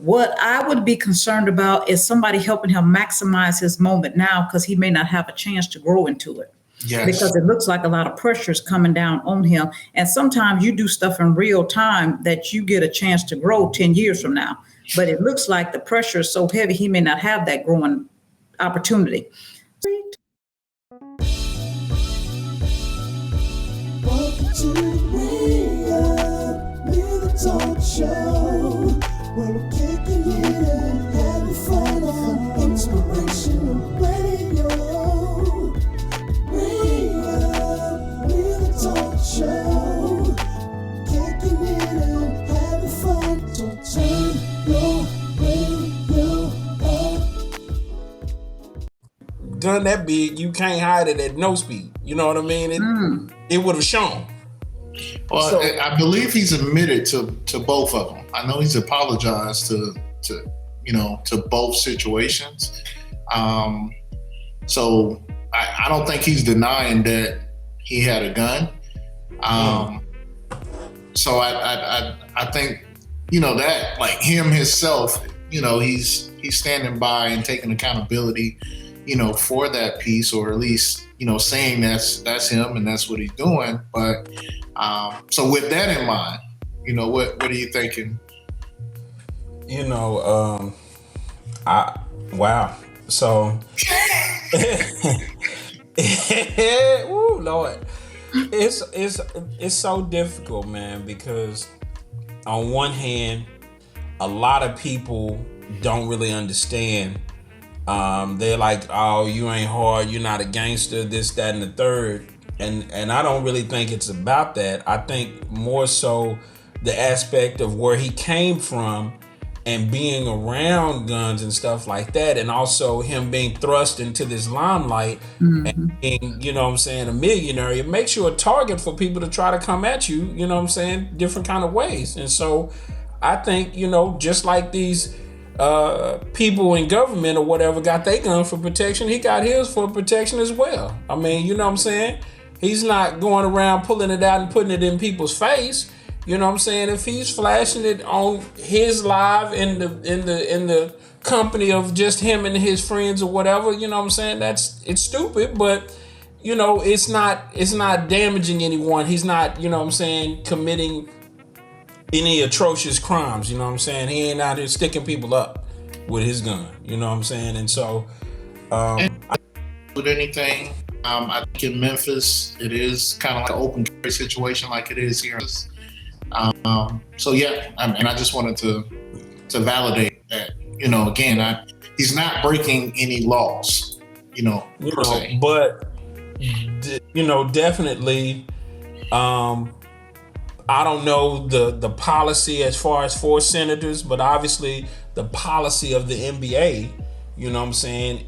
What I would be concerned about is somebody helping him maximize his moment now because he may not have a chance to grow into it. Yes. Because it looks like a lot of pressure is coming down on him. And sometimes you do stuff in real time that you get a chance to grow 10 years from now. But it looks like the pressure is so heavy, he may not have that growing opportunity. Welcome to the talk show, where we're kicking it and having fun on inspirational radio. The talk show, kicking it and having fun. So turn your radio up. Gun that big, you can't hide it at no speed. You know what I mean? It would have shown. Well, so, I believe he's admitted to both of them. I know he's apologized to both situations. So I don't think he's denying that he had a gun. So I think, that like him himself, he's standing by and taking accountability, for that piece, or at least, saying that's him and that's what he's doing. But so with that in mind, what are you thinking? Wow. So, ooh, Lord, it's so difficult, man, because on one hand, a lot of people don't really understand. They're like, oh, you ain't hard, you're not a gangster, this, that, and the third. And I don't really think it's about that. I think more so the aspect of where he came from and being around guns and stuff like that, and also him being thrust into this limelight and being, a millionaire. It makes you a target for people to try to come at you, different kind of ways. And so I think, just like these people in government or whatever got their gun for protection, he got his for protection as well. I mean, he's not going around pulling it out and putting it in people's face. If he's flashing it on his live in the company of just him and his friends or whatever, it's stupid, but it's not damaging anyone. He's not, committing any atrocious crimes, He ain't out here sticking people up with his gun, And so with anything, I think in Memphis it is kind of like an open carry situation like it is here. So yeah, and I just wanted to validate that, again, he's not breaking any laws, per se. But definitely, I don't know the policy as far as for senators, but obviously the policy of the NBA,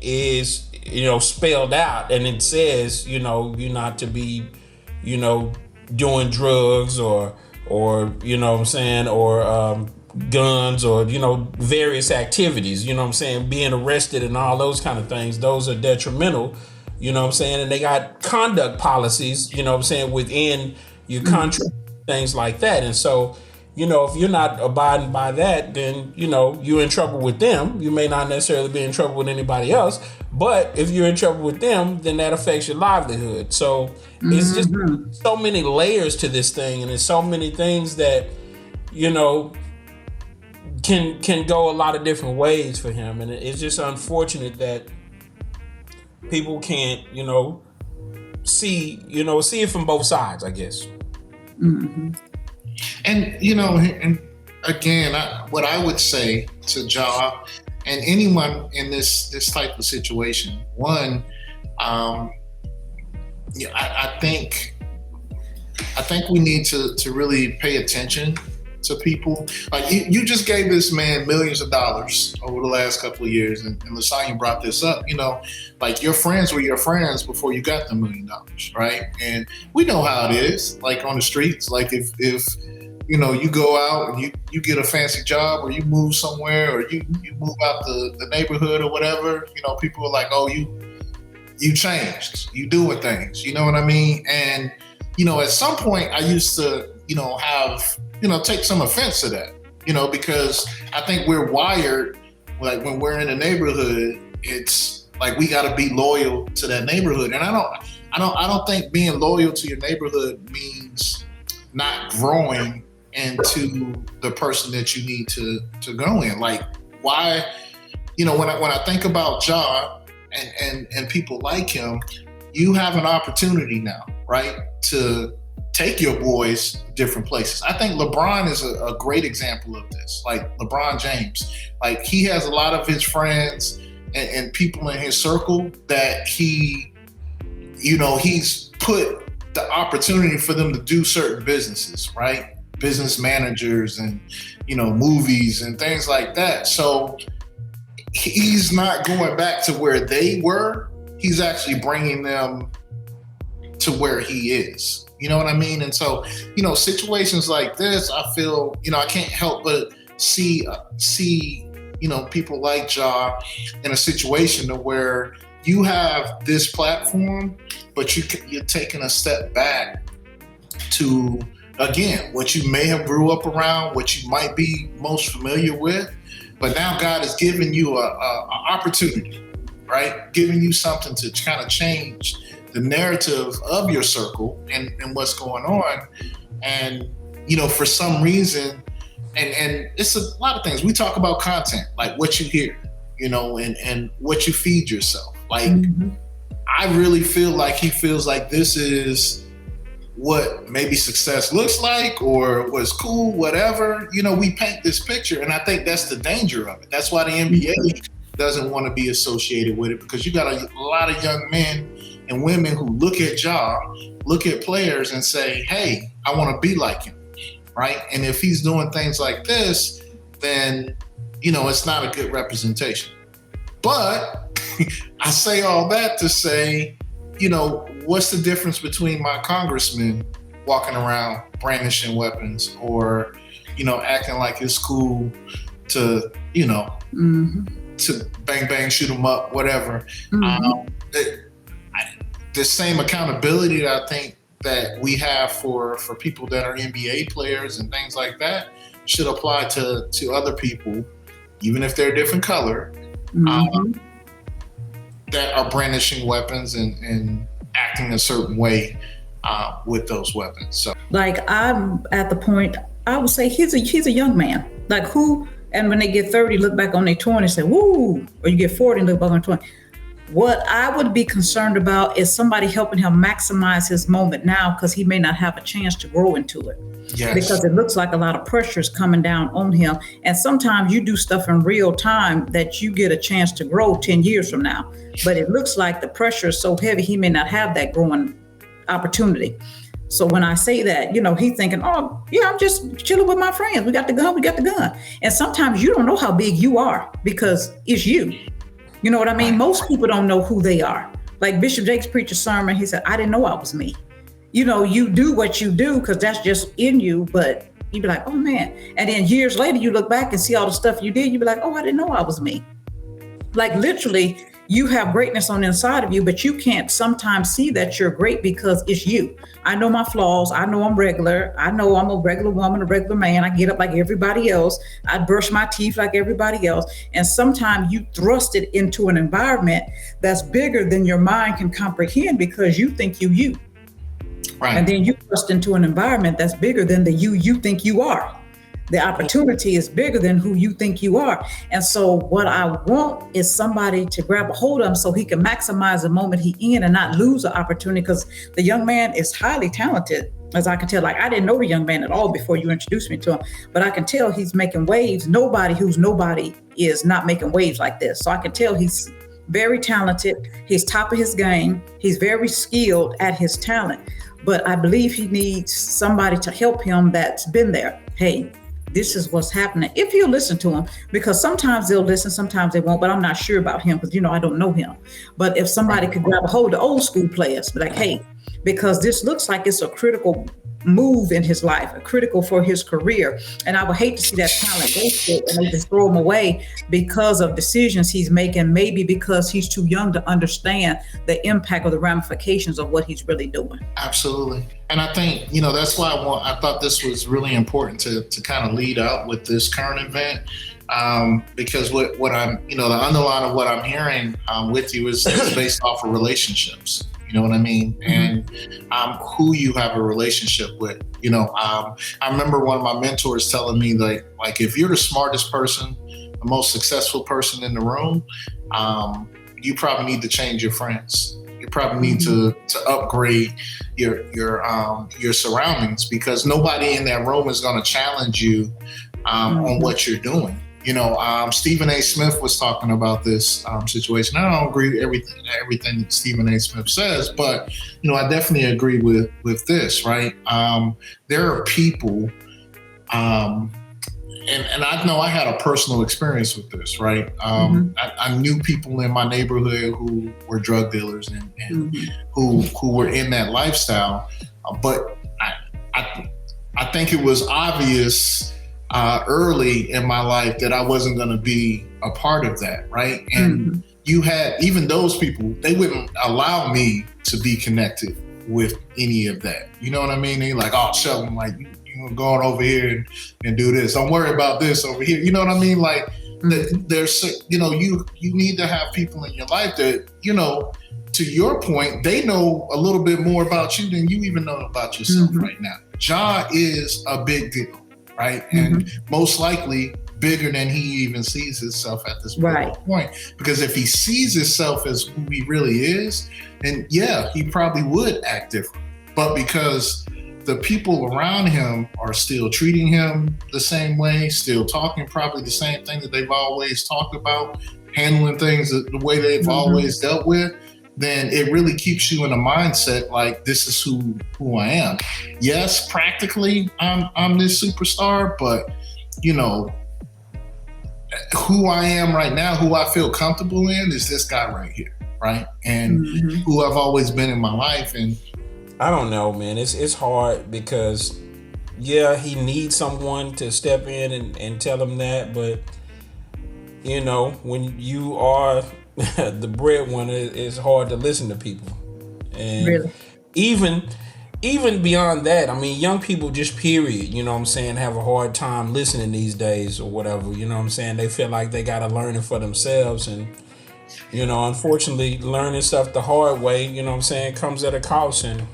is, spelled out, and it says, you're not to be, doing drugs or guns or, various activities, being arrested and all those kind of things. Those are detrimental, and they got conduct policies, within your contract, things like that. And so, if you're not abiding by that, then, you're in trouble with them. You may not necessarily be in trouble with anybody else, but if you're in trouble with them, then that affects your livelihood. So it's just so many layers to this thing, and there's so many things that, can go a lot of different ways for him. And it's just unfortunate that people can't, see it from both sides, I guess. And, and again, what I would say to Ja and anyone in this type of situation, one, I think we need to really pay attention to people. Like you just gave this man millions of dollars over the last couple of years, and Lasagna brought this up. Like your friends were your friends before you got the $1 million, right? And we know how it is, like on the streets. Like if you go out and you get a fancy job, or you move somewhere, or you move out the neighborhood or whatever, people are like, oh, you changed, you doing things, you know what I mean? And at some point I used to have take some offense to that, because I think we're wired, like when we're in a neighborhood, it's like we got to be loyal to that neighborhood. And I don't think being loyal to your neighborhood means not growing into the person that you need to go in. Like, why, when I think about Ja and people like him, you have an opportunity now, right, to take your boys different places. I think LeBron is a great example of this. Like LeBron James, like he has a lot of his friends and people in his circle that he's put the opportunity for them to do certain businesses, right? Business managers and, movies and things like that. So he's not going back to where they were. He's actually bringing them to where he is. You know what I mean? And so, situations like this, I feel, I can't help but see, people like Ja in a situation to where you have this platform, but you're taking a step back to, again, what you may have grew up around, what you might be most familiar with, but now God has given you a opportunity, right? Giving you something to kind of change the narrative of your circle and what's going on. And, for some reason, and it's a lot of things. We talk about content, like what you hear, and what you feed yourself. Like, I really feel like he feels like this is what maybe success looks like or what's cool, whatever. We paint this picture, and I think that's the danger of it. That's why the NBA doesn't want to be associated with it, because you got a lot of young men and women who look at Ja, look at players and say, hey, I want to be like him, right? And if he's doing things like this, then, it's not a good representation. But I say all that to say, what's the difference between my congressman walking around brandishing weapons or, acting like it's cool to, to bang, bang, shoot them up, whatever. The same accountability that I think that we have for people that are NBA players and things like that should apply to other people, even if they're a different color, that are brandishing weapons and acting a certain way with those weapons. So, like, I'm at the point, I would say he's a young man. Like, who, and when they get 30, look back on their 20 and say, woo, or you get 40 and look back on 20. What I would be concerned about is somebody helping him maximize his moment now, because he may not have a chance to grow into it. Yes. Because it looks like a lot of pressure is coming down on him. And sometimes you do stuff in real time that you get a chance to grow 10 years from now. But it looks like the pressure is so heavy, he may not have that growing opportunity. So when I say that, he's thinking, oh, yeah, I'm just chilling with my friends. We got the gun. And sometimes you don't know how big you are because it's you. You know what I mean? Most people don't know who they are. Like Bishop Jakes preached a sermon. He said, I didn't know I was me. You do what you do because that's just in you, but you'd be like, oh man. And then years later, you look back and see all the stuff you did. You'd be like, oh, I didn't know I was me. Like literally, you have greatness on the inside of you, but you can't sometimes see that you're great because it's you. I know my flaws. I know I'm regular. I know I'm a regular woman, a regular man. I get up like everybody else. I brush my teeth like everybody else. And sometimes you thrust it into an environment that's bigger than your mind can comprehend because you think you. Right. And then you thrust into an environment that's bigger than the you think you are. The opportunity is bigger than who you think you are. And so what I want is somebody to grab a hold of him so he can maximize the moment he in and not lose the opportunity, because the young man is highly talented, as I can tell. Like, I didn't know the young man at all before you introduced me to him, but I can tell he's making waves. Nobody who's nobody is not making waves like this. So I can tell he's very talented. He's top of his game. He's very skilled at his talent. But I believe he needs somebody to help him that's been there. Hey, this is what's happening. If you listen to him, because sometimes they'll listen, sometimes they won't, but I'm not sure about him because, I don't know him. But if somebody could grab a hold of old school players, be like, hey, because this looks like it's a critical move in his life, critical for his career. And I would hate to see that talent wasted and they just throw him away because of decisions he's making, maybe because he's too young to understand the impact of the ramifications of what he's really doing. Absolutely. And I think, that's why I thought this was really important to kind of lead out with this current event. Because what I'm, the underline of what I'm hearing with you is based off of relationships. You know what I mean? And who you have a relationship with. I remember one of my mentors telling me like if you're the smartest person, the most successful person in the room, you probably need to change your friends. You probably need to upgrade your surroundings, because nobody in that room is going to challenge you on what you're doing. Stephen A. Smith was talking about this situation. I don't agree with everything that Stephen A. Smith says, but I definitely agree with this, right? There are people, and I know I had a personal experience with this, right? I knew people in my neighborhood who were drug dealers and who were in that lifestyle, but I think it was obvious early in my life that I wasn't going to be a part of that, right? And you had, even those people, they wouldn't allow me to be connected with any of that. You know what I mean? They like, oh, Sheldon, like, you're going over here and do this. Don't worry about this over here. You know what I mean? Like, there's, you need to have people in your life that, to your point, they know a little bit more about you than you even know about yourself right now. Ja is a big deal. Right. And most likely bigger than he even sees himself at this point. Because if he sees himself as who he really is, then he probably would act different. But because the people around him are still treating him the same way, still talking probably the same thing that they've always talked about, handling things the way they've always dealt with, then it really keeps you in a mindset like, this is who I am. Yes, practically I'm this superstar, but who I am right now, who I feel comfortable in, is this guy right here, right? And who I've always been in my life. And I don't know, man. It's hard because he needs someone to step in and tell him that, but when you are the breadwinner, it's hard to listen to people. And really? Even beyond that, I mean, young people just period, have a hard time listening these days or whatever, They feel like they got to learn it for themselves. And, unfortunately, learning stuff the hard way, comes at a cost. And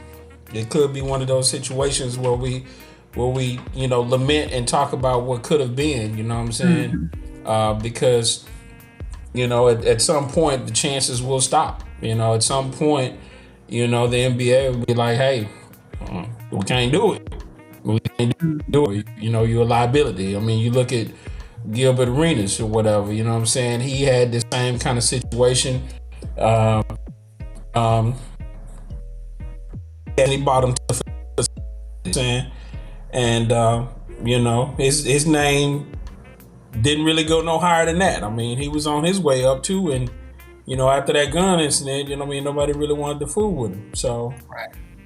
it could be one of those situations where we lament and talk about what could have been, because at some point the chances will stop. At some point, the NBA will be like, hey, we can't do it. We can't do it. You're a liability. I mean, you look at Gilbert Arenas or whatever, He had the same kind of situation. And he bought him to the and his name didn't really go no higher than that. I mean, he was on his way up too, and after that gun incident, nobody really wanted to fool with him. So,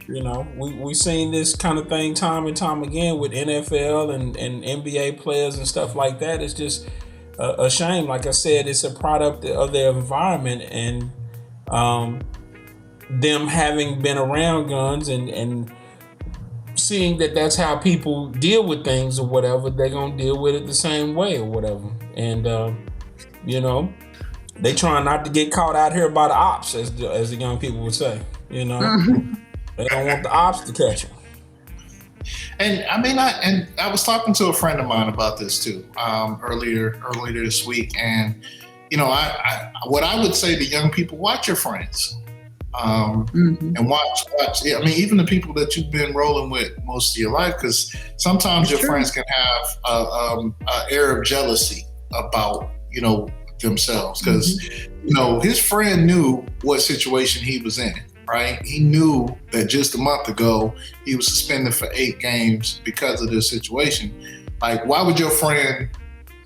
we seen this kind of thing time and time again with NFL and NBA players and stuff like that. It's just a shame. Like I said, it's a product of their environment and them having been around guns and seeing that that's how people deal with things or whatever, they're going to deal with it the same way or whatever. And, they trying not to get caught out here by the ops, as the young people would say, They don't want the ops to catch them. And I mean, I was talking to a friend of mine about this too, earlier this week. And, what I would say to young people, watch your friends. And watch. I mean, even the people that you've been rolling with most of your life, because sometimes your friends can have an air of jealousy about, themselves. Because, his friend knew what situation he was in, right? He knew that just a month ago, he was suspended for 8 games because of this situation. Like, why would your friend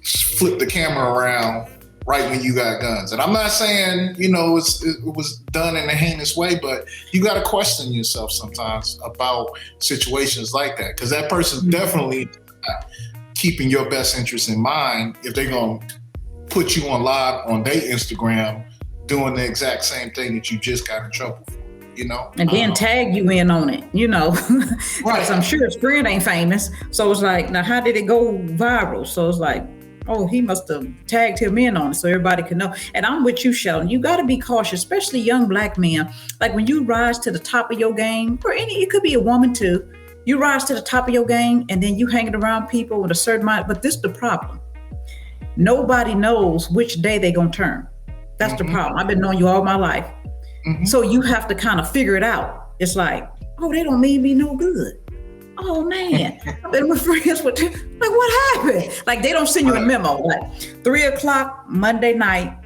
flip the camera around right when you got guns. And I'm not saying, you know, it was done in a heinous way, but you got to question yourself sometimes about situations like that, because that person's definitely not keeping your best interest in mind if they're going to put you on live on their Instagram doing the exact same thing that you just got in trouble for, you know? And then tag you in on it, you know, because Right. I'm sure his friend ain't famous. So it's like, now how did it go viral? So it's like, oh, he must have tagged him in on it so everybody can know. And I'm with you, Sheldon. You got to be cautious, especially young Black men. Like when you rise to the top of your game, or it could be a woman too. You rise to the top of your game and then you hanging around people with a certain mind. But this is the problem. Nobody knows which day they're going to turn. That's the problem. I've been knowing you all my life. So you have to kind of figure it out. It's like, oh, they don't mean me no good. Oh man, I've been with friends with them. Like, what happened? Like, they don't send you a memo. Like, 3:00 Monday night,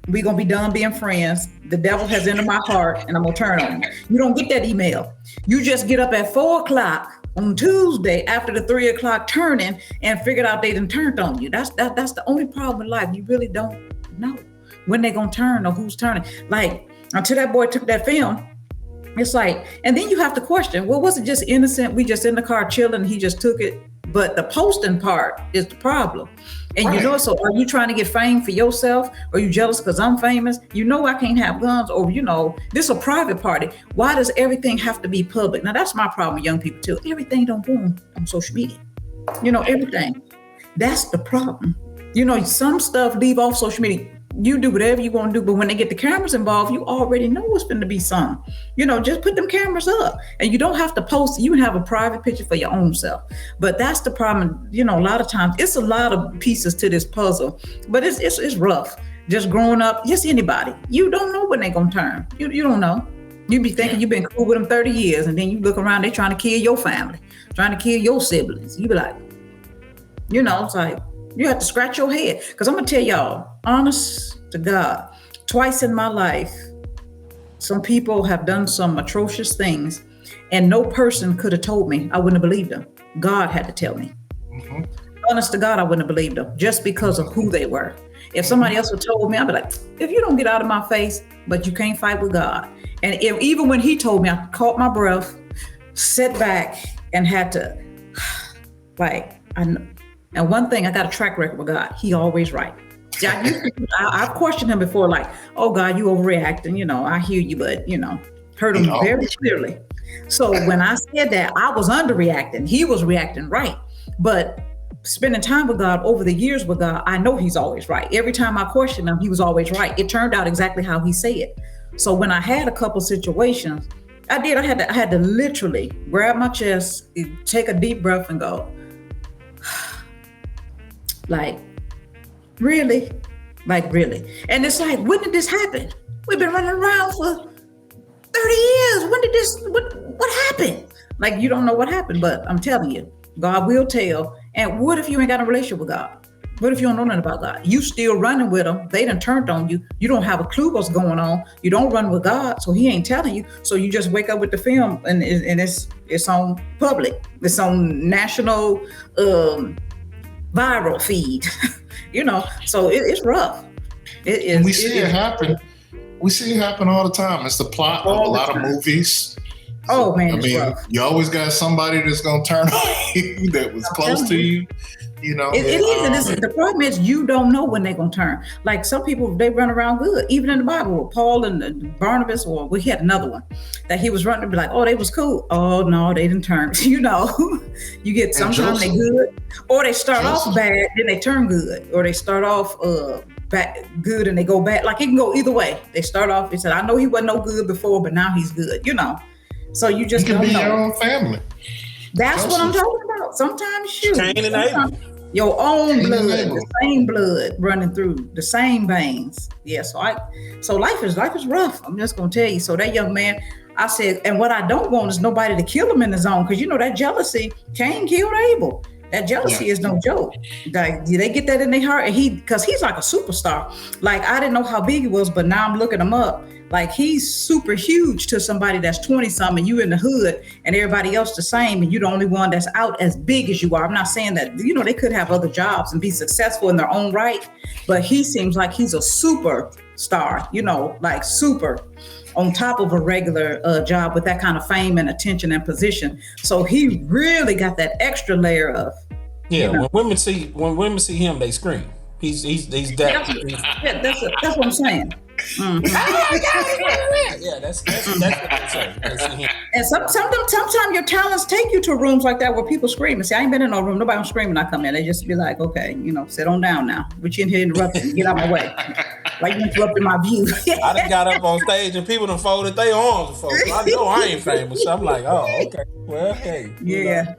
we're going to be done being friends. The devil has entered my heart and I'm going to turn on you. You don't get that email. You just get up at 4:00 on Tuesday after the 3:00 turning and figured out they done turned on you. That's the only problem in life. You really don't know when they're going to turn or who's turning. Like, until that boy took that film, it's like, and then you have to question, well, was it just innocent? We just in the car chilling, he just took it. But the posting part is the problem. And Right. you know, so are you trying to get fame for yourself? Or are you jealous because I'm famous? You know, I can't have guns, or, you know, this is a private party. Why does everything have to be public? Now, that's my problem with young people too. Everything don't go on social media. You know, everything. That's the problem. You know, some stuff leave off social media. You do whatever you want to do, but when they get the cameras involved, you already know what's going to be sung. You know, just put them cameras up, and you don't have to post. You can have a private picture for your own self. But that's the problem. You know, a lot of times it's a lot of pieces to this puzzle, but it's rough. Just growing up, just anybody, you don't know when they're going to turn. You don't know. You be thinking you've been cool with them 30 years, and then you look around, they trying to kill your family, trying to kill your siblings. You be like, you know, it's like, you have to scratch your head. Because I'm going to tell y'all, honest to God, twice in my life, some people have done some atrocious things, and no person could have told me. I wouldn't have believed them. God had to tell me. Honest to God, I wouldn't have believed them just because of who they were. If somebody else would have told me, I'd be like, if you don't get out of my face, but you can't fight with God. And even when he told me, I caught my breath, sat back, and had to, like, and one thing, I got a track record with God. He always right. I've questioned him before, like, oh God, you overreacting. You know, I hear you, but you know, heard him very clearly. So when I said that, I was underreacting. He was reacting right. But spending time with God over the years with God, I know he's always right. Every time I questioned him, he was always right. It turned out exactly how he said. So when I had a couple situations, I had to literally grab my chest, take a deep breath and go, like, really? Like, really? And it's like, when did this happen? We've been running around for 30 years. When did this, what happened? Like, you don't know what happened, but I'm telling you, God will tell. And what if you ain't got a relationship with God? What if you don't know nothing about God? You still running with them. They done turned on you. You don't have a clue what's going on. You don't run with God, so he ain't telling you. So you just wake up with the film and it's on public. It's on national viral feed. You know, so it's rough. It is. We see it happen. We see it happen all the time. It's the plot of a lot of movies. Oh man, I mean, rough. you always got somebody that's gonna turn on you that was close to you. You know, It is. And the problem is you don't know when they're gonna turn. Like some people, they run around good. Even in the Bible, Paul and Barnabas, or we had another one that he was running to be like, oh, they was cool. Oh no, they didn't turn. You know, you get sometimes they good, or they start off bad, then they turn good, or they start off bad, good and they go bad. Like it can go either way. They start off. They said, I know he wasn't no good before, but now he's good. You know, so you just you can don't be know. your own family. That's what I'm talking about. Sometimes shoot. Cain and Abel. Your own Cain blood, and Abel. the same blood running through the same veins. Yeah, so life is rough. I'm just gonna tell you. So that young man, I said, and what I don't want is nobody to kill him in the zone, because you know that jealousy. Cain killed Abel. That jealousy is no joke. Like, they get that in their heart, and because he's like a superstar. Like I didn't know how big he was, but now I'm looking him up. Like he's super huge to somebody that's 20 something, you in the hood and everybody else the same, and you're the only one that's out as big as you are. I'm not saying that, they could have other jobs and be successful in their own right, but he seems like he's a superstar, like super on top of a regular job with that kind of fame and attention and position. So he really got that extra layer of. When women see him, they scream. He's that. That's what I'm saying. Mm-hmm. Yeah, that's what I'm saying. They see him. And sometimes your talents take you to rooms like that where people scream. And see, I ain't been in no room, nobody don't scream when I come in. They just be like, okay, sit on down now. But you in here interrupting, get out my way. Like you interrupting my view. I done got up on stage and people done folded their arms before. So I know I ain't famous. So I'm like, oh, okay. Well, hey. Yeah.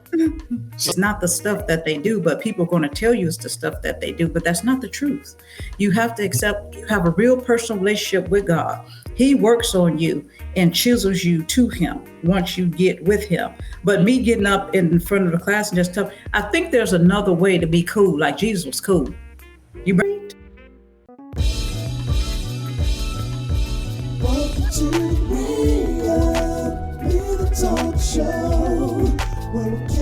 It's not the stuff that they do, but people are going to tell you it's the stuff that they do. But that's not the truth. You have to accept you have a real personal relationship with God. He works on you and chisels you to him once you get with him. But me getting up in front of the class and just I think there's another way to be cool, like Jesus was cool. You right? Welcome to the talk show where we